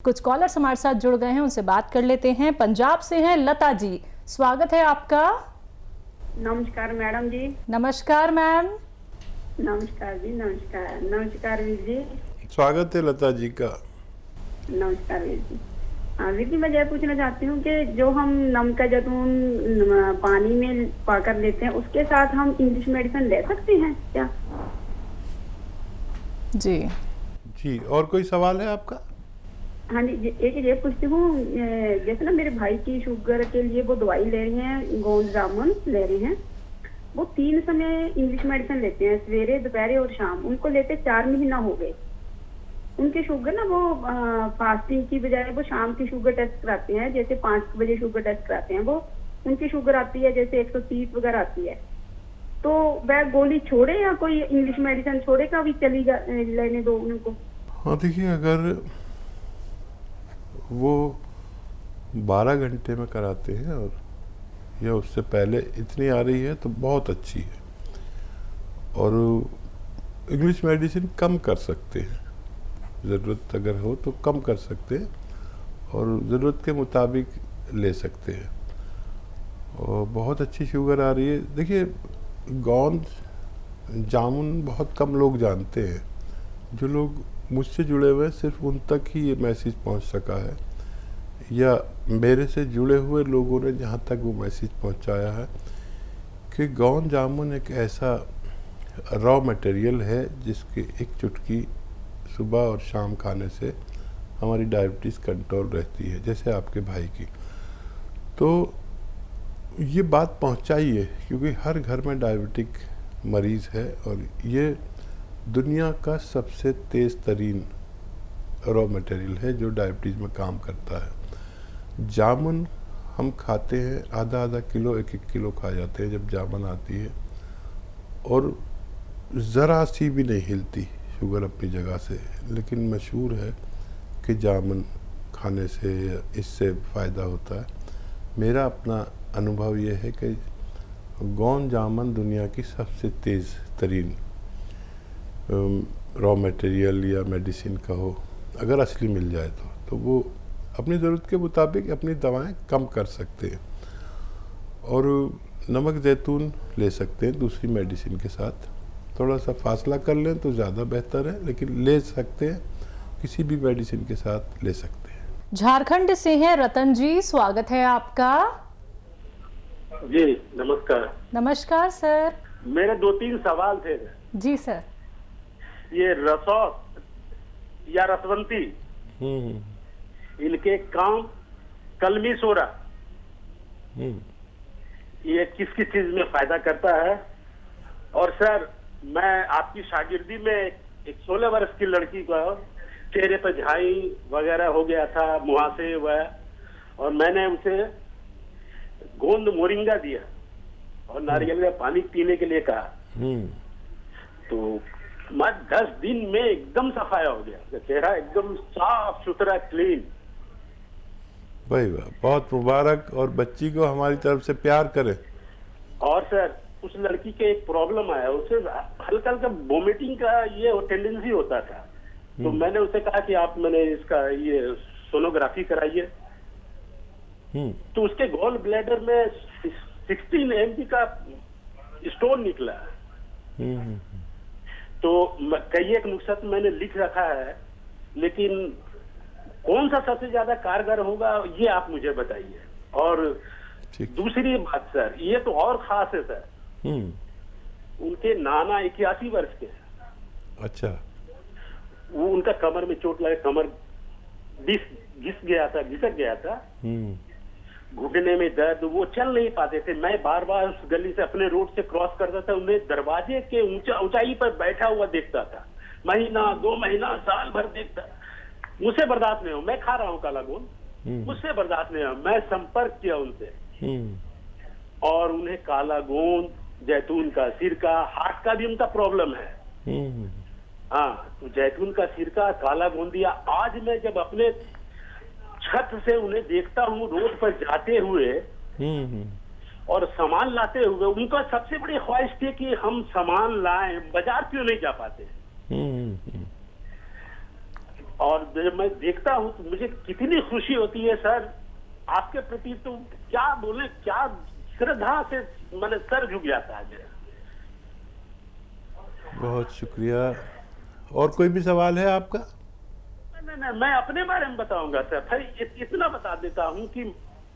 कुछ कॉलर्स हमारे साथ जुड़ गए हैं, उनसे बात कर लेते हैं। पंजाब से हैं लता जी, स्वागत है आपका। नमस्कार मैडम जी। नमस्कार मैम। नमस्कार जी। नमस्कार। नमस्कार वीर जी। स्वागत है लता जी का। नमस्कार वीर जी। वीर जी, मैं यह पूछना चाहती हूँ कि जो हम नम का जैतून पानी में पाकर लेते हैं, उसके साथ हम इंग्लिश मेडिसिन ले सकते हैं क्या? जी जी, और कोई सवाल है आपका? हाँ जी, एक ये पूछती हूँ, जैसे ना मेरे भाई की शुगर के लिए वो दवाई ले रही हैं, गोंद जामुन ले रही हैं। वो 3 समय इंग्लिश मेडिसिन लेते हैं, सवेरे दोपहर और शाम। उनको लेते 4 महीना हो गए। उनकी शुगर ना वो फास्टिंग की बजाय वो शाम की शुगर टेस्ट कराते हैं, जैसे 5 बजे शुगर टेस्ट कराते हैं। वो उनकी शुगर आती है जैसे 130 वगैरह आती है। तो वह गोली छोड़े या कोई इंग्लिश मेडिसिन छोड़े का भी लेने दो उनको? हाँ देखिए, अगर वो 12 घंटे में कराते हैं और या उससे पहले इतनी आ रही है तो बहुत अच्छी है। और इंग्लिश मेडिसिन कम कर सकते हैं, ज़रूरत अगर हो तो कम कर सकते हैं और ज़रूरत के मुताबिक ले सकते हैं। और बहुत अच्छी शुगर आ रही है। देखिए, गोंद जामुन बहुत कम लोग जानते हैं। जो लोग मुझसे जुड़े हुए हैं सिर्फ उन तक ही ये मैसेज पहुंच सका है, या मेरे से जुड़े हुए लोगों ने जहां तक वो मैसेज पहुंचाया है कि गोंद जामुन एक ऐसा रॉ मटेरियल है जिसकी एक चुटकी सुबह और शाम खाने से हमारी डायबिटीज़ कंट्रोल रहती है, जैसे आपके भाई की। तो ये बात पहुंचाइए, क्योंकि हर घर में डायबिटिक मरीज़ है और ये दुनिया का सबसे तेज़ तरीन रॉ मटेरियल है जो डायबिटीज़ में काम करता है। जामुन हम खाते हैं, आधा आधा किलो 1-1 किलो खा जाते हैं जब जामुन आती है, और ज़रा सी भी नहीं हिलती शुगर अपनी जगह से। लेकिन मशहूर है कि जामुन खाने से इससे फ़ायदा होता है। मेरा अपना अनुभव ये है कि गोंद जामुन दुनिया की सबसे तेज़ तरीन रॉ मटेरियल या मेडिसिन का हो, अगर असली मिल जाए तो वो अपनी ज़रूरत के मुताबिक अपनी दवाएं कम कर सकते हैं। और नमक जैतून ले सकते हैं दूसरी मेडिसिन के साथ। थोड़ा सा फासला कर लें तो ज़्यादा बेहतर है, लेकिन ले सकते हैं, किसी भी मेडिसिन के साथ ले सकते हैं। झारखंड से हैं रतन जी, स्वागत है आपका। जी नमस्कार। नमस्कार सर। मेरे 2-3 सवाल थे। जी सर। ये रसौस या रसवंती, इनके काम कलमी सोरा, ये किस किस चीज में फायदा करता है? और सर, मैं आपकी शागिर्दी में एक 16 वर्ष की लड़की को चेहरे पर झाई वगैरह हो गया था, मुहासे हुआ, और मैंने उसे गोंद मोरिंगा दिया और नारियल का पानी पीने के लिए कहा। तो मैं 10 दिन में एकदम सफाया हो गया, चेहरा एकदम साफ सुथरा क्लीन। भाई वाह, बहुत मुबारक, और बच्ची को हमारी तरफ से प्यार करें। और सर, उस लड़की के एक प्रॉब्लम आया, उसे हल्का हल्का वोमिटिंग का ये टेंडेंसी होता था। तो मैंने उसे कहा कि आप मैंने इसका ये सोनोग्राफी कराइए। तो उसके गॉल ब्लैडर में 16 mg का स्टोन निकला। तो कई एक नुस्खा मैंने लिख रखा है, लेकिन कौन सा सबसे ज्यादा कारगर होगा ये आप मुझे बताइए। और दूसरी बात सर, ये तो और खास है सर, उनके नाना 81 वर्ष के हैं। अच्छा। वो उनका कमर में चोट लगा, कमर घिसक गया था, घुटने में दर्द, वो चल नहीं पाते थे। मैं बार बार उस गली से अपने रोड से क्रॉस करता था, उन्हें दरवाजे के ऊंचाई पर बैठा हुआ देखता था, महीना 2 महीना साल भर देखता। मुझसे बर्दाश्त नहीं हो, मैं खा रहा हूँ काला गोंद, मुझसे बर्दाश्त नहीं हो। मैं संपर्क किया उनसे और उन्हें काला गोंद, जैतून का सिरका, हार्ट का भी उनका प्रॉब्लम है। हाँ, तो जैतून का सिरका, काला गोंद दिया। आज मैं जब अपने छत से उन्हें देखता हूँ रोड पर जाते हुए और सामान लाते हुए, उनका सबसे बड़ी ख्वाहिश थी कि हम सामान लाएं, बाजार क्यों नहीं जा पाते। और जब मैं देखता हूँ तो मुझे कितनी खुशी होती है सर आपके प्रति। तो क्या बोले, क्या श्रद्धा से मैंने सर झुक जाता है मेरा। बहुत शुक्रिया। और कोई भी सवाल है आपका? नहीं, मैं अपने बारे में बताऊंगा सर। फिर इतना बता देता हूँ कि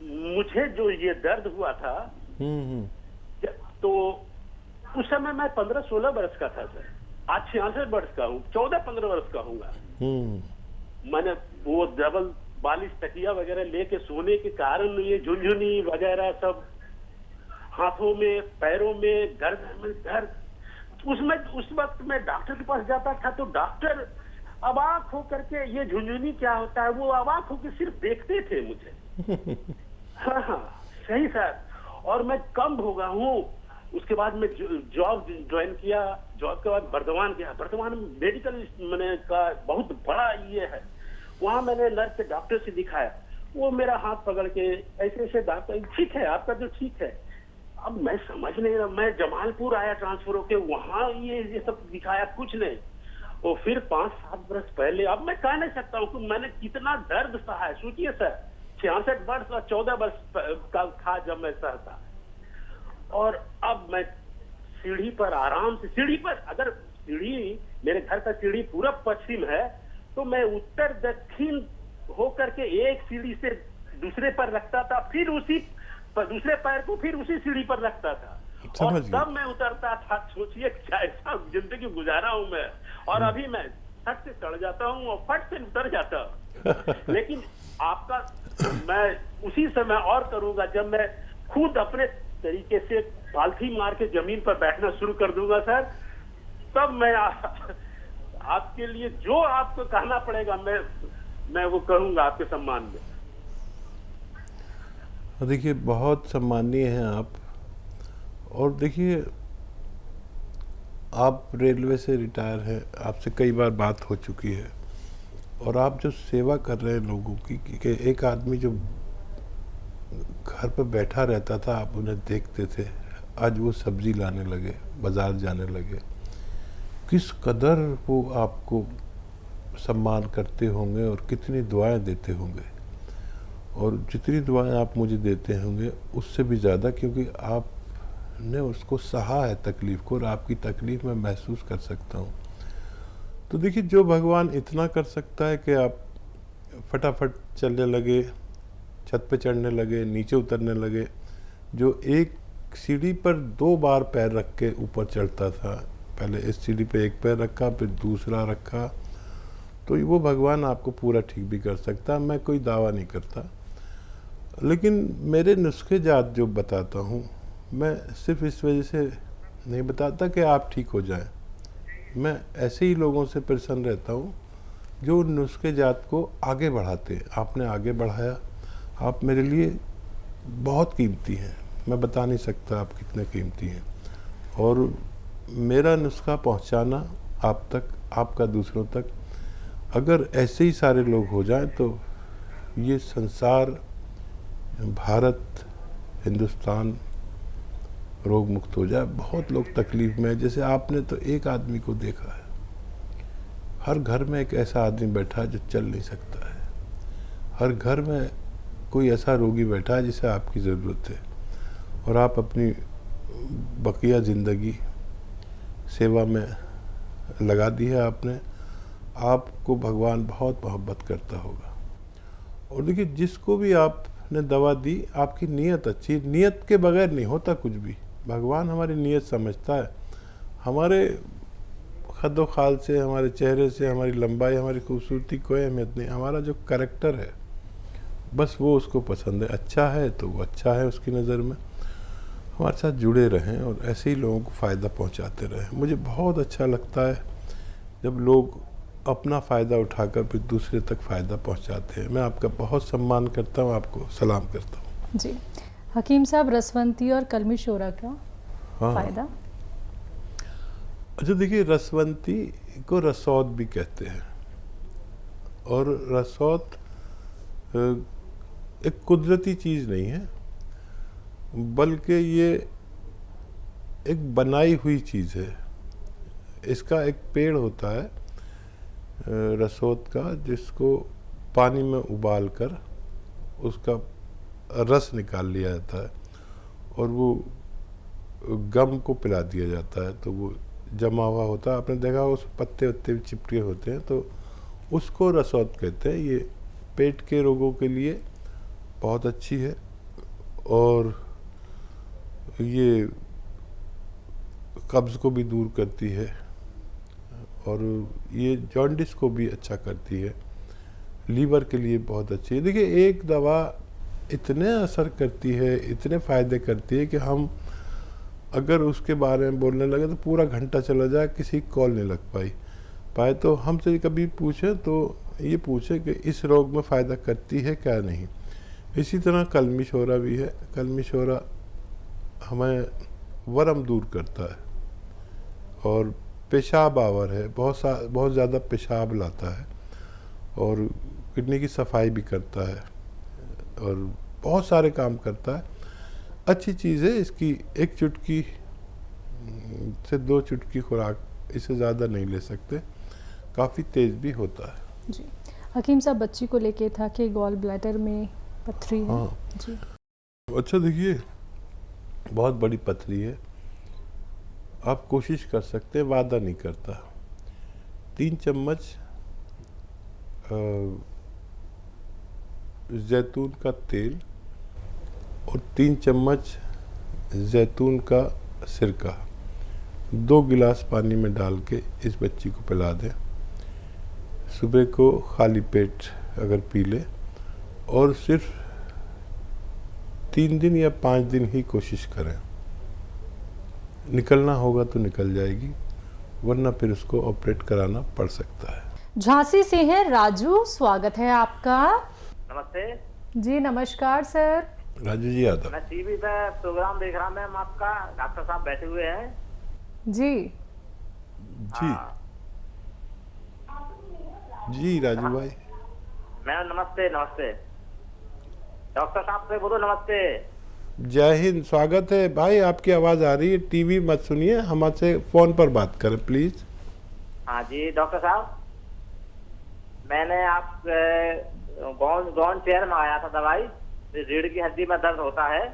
मुझे जो ये दर्द हुआ था, तो उस समय मैं 15-16 वर्ष का था सर। आज 66 वर्ष का हूँ, 14-15 वर्ष का हूँगा। मैंने वो डबल बालिश तकिया वगैरह लेके सोने के कारण ये झुनझुनी वगैरह सब हाथों में, पैरों में, गर्दन में दर्द। उसमें उस वक्त मैं डॉक्टर के पास जाता था तो डॉक्टर अवाक होकर के, ये झुनझुनी क्या होता है, वो अवाक होकर सिर्फ देखते थे मुझे। हाँ, सही सर। और मैं कम भोगा हूँ। उसके बाद मैं जॉब ज्वाइन किया। जॉब के बाद बर्धमान गया। बर्धमान में मेडिकल मैंने का बहुत बड़ा ये है। वहां मैंने नर्स से, डॉक्टर से दिखाया। वो मेरा हाथ पकड़ के ऐसे ऐसे डॉक्टर, ठीक है आपका जो ठीक है। अब मैं समझ नहीं रहा। मैं जमालपुर आया ट्रांसफर होके, वहां ये सब दिखाया, कुछ नहीं। और फिर 5-7 वर्ष पहले, अब मैं कह नहीं सकता हूँ कि मैंने कितना दर्द सहा है। सोचिए सर, 66 वर्ष और 14 वर्ष का था जब मैं सहता। और अब मैं सीढ़ी पर आराम से, सीढ़ी पर, अगर सीढ़ी, मेरे घर का सीढ़ी पूरब पश्चिम है, तो मैं उत्तर दक्षिण होकर के एक सीढ़ी से दूसरे पर रखता था, फिर उसी दूसरे पैर को फिर उसी सीढ़ी पर रखता था। और तब मैं उतरता था। सोचिए कैसा जिंदगी गुजारा हूं मैं। और अभी मैं फट से चढ़ जाता हूँ और फट से उतर जाता हूँ। लेकिन आपका मैं उसी समय और करूंगा जब मैं खुद अपने तरीके से पालथी मार के जमीन पर बैठना शुरू कर दूंगा सर। तब मैं आपके लिए जो आपको कहना पड़ेगा मैं वो करूंगा आपके सम्मान में। देखिए, बहुत सम्मानीय हैं आप। और देखिए, आप रेलवे से रिटायर हैं, आपसे कई बार बात हो चुकी है। और आप जो सेवा कर रहे हैं लोगों की, कि एक आदमी जो घर पर बैठा रहता था, आप उन्हें देखते थे, आज वो सब्जी लाने लगे, बाज़ार जाने लगे। किस कदर वो आपको सम्मान करते होंगे और कितनी दुआएं देते होंगे। और जितनी दुआएं आप मुझे देते होंगे उससे भी ज़्यादा, क्योंकि आपने उसको सहा है तकलीफ़ को, और आपकी तकलीफ़ मैं महसूस कर सकता हूँ। तो देखिए, जो भगवान इतना कर सकता है कि आप फटाफट चलने लगे, छत पे चढ़ने लगे, नीचे उतरने लगे, जो एक सीढ़ी पर 2 बार पैर रख के ऊपर चढ़ता था, पहले इस सीढ़ी पे एक पैर रखा, फिर दूसरा रखा, तो वो भगवान आपको पूरा ठीक भी कर सकता है। मैं कोई दावा नहीं करता, लेकिन मेरे नुस्खे जात जो बताता हूँ, मैं सिर्फ इस वजह से नहीं बताता कि आप ठीक हो जाएं। मैं ऐसे ही लोगों से प्रसन्न रहता हूँ जो नुस्खे जात को आगे बढ़ाते हैं। आपने आगे बढ़ाया, आप मेरे लिए बहुत कीमती हैं। मैं बता नहीं सकता आप कितने कीमती हैं। और मेरा नुस्खा पहुँचाना आप तक, आपका दूसरों तक, अगर ऐसे ही सारे लोग हो जाएं तो ये संसार, भारत, हिंदुस्तान रोग मुक्त हो जाए। बहुत लोग तकलीफ में है। जैसे आपने तो एक आदमी को देखा है, हर घर में एक ऐसा आदमी बैठा है जो चल नहीं सकता है। हर घर में कोई ऐसा रोगी बैठा है जिसे आपकी ज़रूरत है। और आप अपनी बकिया ज़िंदगी सेवा में लगा दी है आपने। आपको भगवान बहुत मोहब्बत करता होगा। और देखिए, जिसको भी आपने दवा दी, आपकी नीयत अच्छी, नीयत के बगैर नहीं होता कुछ भी। भगवान हमारी नीयत समझता है। हमारे खद्दो खाल से, हमारे चेहरे से, हमारी लंबाई, हमारी खूबसूरती कोई अहमियत नहीं। हमारा जो करैक्टर है, बस वो उसको पसंद है। अच्छा है तो वो अच्छा है उसकी नज़र में। हमारे साथ जुड़े रहें और ऐसे ही लोगों को फ़ायदा पहुंचाते रहें। मुझे बहुत अच्छा लगता है जब लोग अपना फ़ायदा उठाकर फिर दूसरे तक फ़ायदा पहुंचाते हैं। मैं आपका बहुत सम्मान करता हूं, आपको सलाम करता हूं। जी हकीम साहब, रसवंती और कलमी शोरा का फ़ायदा? अच्छा, देखिए, रसवंती को रसौत भी कहते हैं। और रसौत एक कुदरती चीज़ नहीं है, बल्कि ये एक बनाई हुई चीज़ है। इसका एक पेड़ होता है रसोद का, जिसको पानी में उबाल कर उसका रस निकाल लिया जाता है और वो गम को पिला दिया जाता है। तो वो जमा हुआ होता है, आपने देखा उस पत्ते वत्ते चिपके होते हैं, तो उसको रसौद कहते हैं। ये पेट के रोगों के लिए बहुत अच्छी है और ये कब्ज़ को भी दूर करती है और ये जॉन्डिस को भी अच्छा करती है, लीवर के लिए बहुत अच्छी है। देखिए, एक दवा इतने असर करती है, इतने फ़ायदे करती है कि हम अगर उसके बारे में बोलने लगे तो पूरा घंटा चला जाए, किसी कॉल नहीं लग पाए। तो हमसे कभी पूछे तो ये पूछे कि इस रोग में फ़ायदा करती है क्या नहीं। इसी तरह कलमी शोरा भी है। कलमी शोरा हमें वरम दूर करता है और पेशाब आवर है, बहुत ज़्यादा पेशाब लाता है और किडनी की सफाई भी करता है और बहुत सारे काम करता है। अच्छी चीज़ है। इसकी एक चुटकी से 2 चुटकी खुराक, इससे ज़्यादा नहीं ले सकते, काफ़ी तेज़ भी होता है। जी, हकीम साहब बच्ची को लेके था कि गॉल ब्लैडर में पथरी है। हाँ जी, अच्छा, देखिए बहुत बड़ी पथरी है। आप कोशिश कर सकते हैं, वादा नहीं करता। 3 चम्मच जैतून का तेल और 3 चम्मच जैतून का सिरका 2 गिलास पानी में डाल के इस बच्ची को पिला दें। सुबह को खाली पेट अगर पी ले और सिर्फ 3 दिन या 5 दिन ही कोशिश करें। निकलना होगा तो निकल जाएगी, वरना फिर उसको ऑपरेट कराना पड़ सकता है। झांसी से हैं राजू, स्वागत है आपका। नमस्ते जी नमस्कार सर। राजू जी यादव। मैं टीवी पे प्रोग्राम देख रहा मैम, आपका डॉक्टर साहब बैठे हुए हैं। जी जी जी राजू भाई। मैम नमस्ते। नमस्ते डॉक्टर साहब से बोलो नमस्ते। जय हिंद, स्वागत है भाई। आपकी आवाज़ आ रही है, टीवी मत सुनिए, हमसे फ़ोन पर बात करें प्लीज़। हाँ जी डॉक्टर साहब, मैंने आप गौन चेयर में आया था दवाई, रीढ़ की हड्डी में दर्द होता है।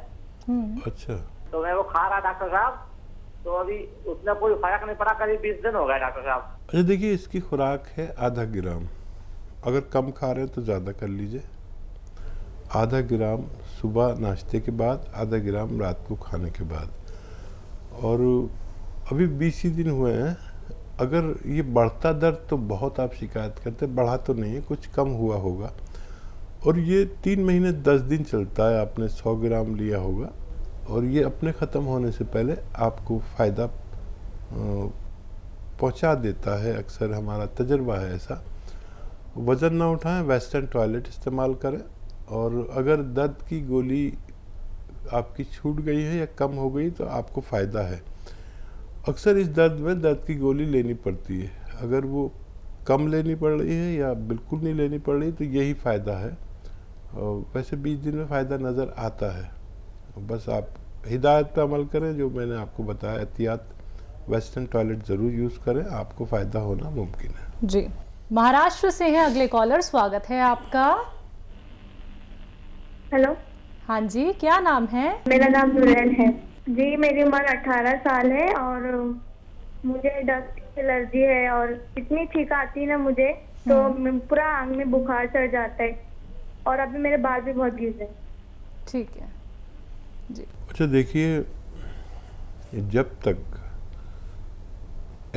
अच्छा, तो मैं वो खा रहा डॉक्टर साहब, तो अभी उसमें कोई फर्क नहीं पड़ा। करीब 20 दिन हो गए डॉक्टर साहब। अच्छा देखिए, इसकी खुराक है आधा ग्राम। अगर कम खा रहे हैं तो ज़्यादा कर लीजिए। आधा ग्राम सुबह नाश्ते के बाद, आधा ग्राम रात को खाने के बाद। और अभी 20 ही दिन हुए हैं। अगर ये बढ़ता दर्द तो बहुत आप शिकायत करते, बढ़ा तो नहीं है, कुछ कम हुआ होगा। और ये 3 महीने 10 दिन चलता है। आपने 100 ग्राम लिया होगा और ये अपने ख़त्म होने से पहले आपको फ़ायदा पहुंचा देता है। अक्सर हमारा तजर्बा है ऐसा। वज़न ना उठाएं, वेस्टर्न टॉयलेट इस्तेमाल करें। और अगर दर्द की गोली आपकी छूट गई है या कम हो गई तो आपको फ़ायदा है। अक्सर इस दर्द में दर्द की गोली लेनी पड़ती है। अगर वो कम लेनी पड़ रही है या बिल्कुल नहीं लेनी पड़ रही तो यही फ़ायदा है। और वैसे 20 दिन में फ़ायदा नज़र आता है। बस आप हिदायत पर अमल करें जो मैंने आपको बताया। एहतियात, वेस्टर्न टॉयलेट ज़रूर यूज़ करें, आपको फ़ायदा होना मुमकिन है। जी, महाराष्ट्र से हैं अगले कॉलर, स्वागत है आपका। हेलो, हाँ जी, क्या नाम है? मेरा नाम नुरैन है जी। मेरी उम्र 18 साल है और मुझे डस्ट की एलर्जी है और इतनी छींक आती है ना मुझे, तो पूरा आंग में बुखार चढ़ जाता है और अभी मेरे बाल भी बहुत गिर रहे हैं। ठीक है जी। अच्छा देखिए, जब तक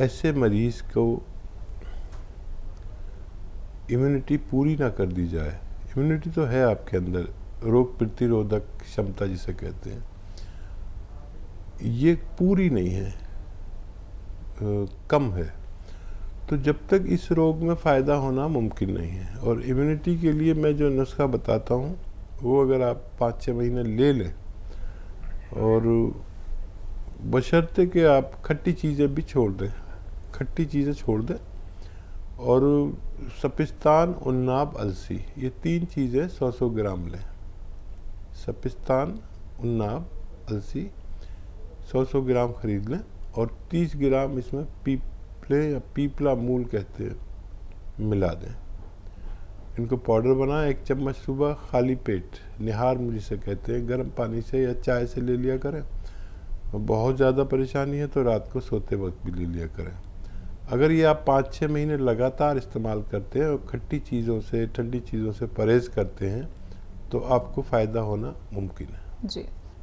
ऐसे मरीज को इम्यूनिटी पूरी ना कर दी जाए, इम्यूनिटी तो है आपके अंदर, रोग प्रतिरोधक क्षमता जिसे कहते हैं, ये पूरी नहीं है, कम है, तो जब तक इस रोग में फ़ायदा होना मुमकिन नहीं है। और इम्यूनिटी के लिए मैं जो नुस्खा बताता हूँ वो अगर आप 5-6 महीने ले लें, और बशर्ते कि आप खट्टी चीज़ें भी छोड़ दें, खट्टी चीज़ें छोड़ दें, और सपिस्तान, उन्नाब, अलसी, ये 3 चीज़ें 100-100 ग्राम लें। सपिस्तान, उन्नाब, अलसी 100-100 ग्राम खरीद लें और 30 ग्राम इसमें पीपले या पीपला मूल कहते हैं, मिला दें। इनको पाउडर बनाएं, 1 चम्मच सुबह खाली पेट, निहार मुझे से कहते हैं, गर्म पानी से या चाय से ले लिया करें। और बहुत ज़्यादा परेशानी है तो रात को सोते वक्त भी ले लिया करें। अगर ये आप 5-6 महीने लगातार इस्तेमाल करते हैं और खट्टी चीज़ों से, ठंडी चीज़ों से परहेज़ करते हैं तो आपको फ़ायदा होना मुमकिन है। जी।